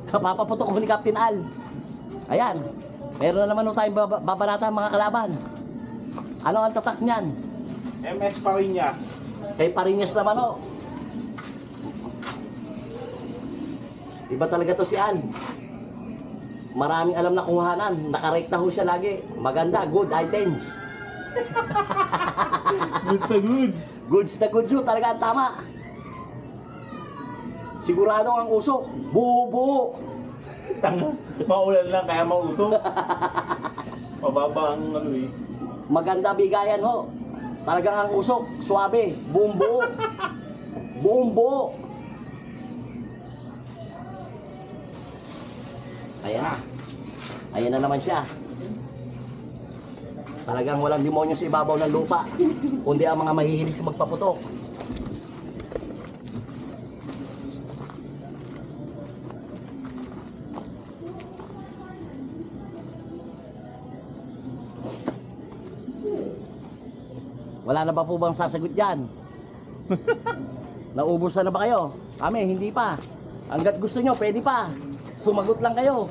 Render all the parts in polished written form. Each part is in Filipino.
Kapapaputok ko ni Captain Al. Ayan. Meron na naman tayong babanata mga kalaban. Ano ang tatak niyan? MS Pariñas. Kay Pariñas naman o. Iba talaga to si Al. Maraming alam na kuhanan. Nakarate na ho siya lagi. Maganda, good items. Goods na goods. Goods na goods ho, talaga ang tama. Sigurado ang usok. Buo-buo. Maulan lang kaya mausok. Mababa ang ano eh. Maganda bigayan ho. Talagang ang usok, suwabe, buong buo. Buong buo. Ayan na. Ayan na naman siya. Talagang walang demonyo sa ibabaw ng lupa. Kundi ang mga mahihilig sa magpaputok. Wala na ba po bang sasagot dyan? Naubusan na ba kayo? Kami, hindi pa. Hanggat gusto nyo, pwede pa. Sumagot lang kayo.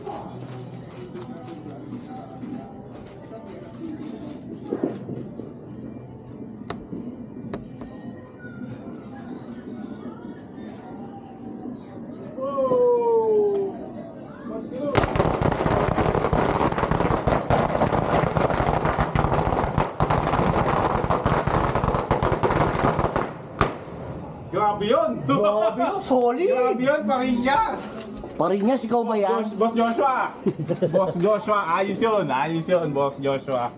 Grabe yun! Grabe yun, solid! Grabe yun, Pariñas! Pariñas, ikaw ba yan? Boss Joshua! Boss Joshua, ayos yun, Boss Joshua.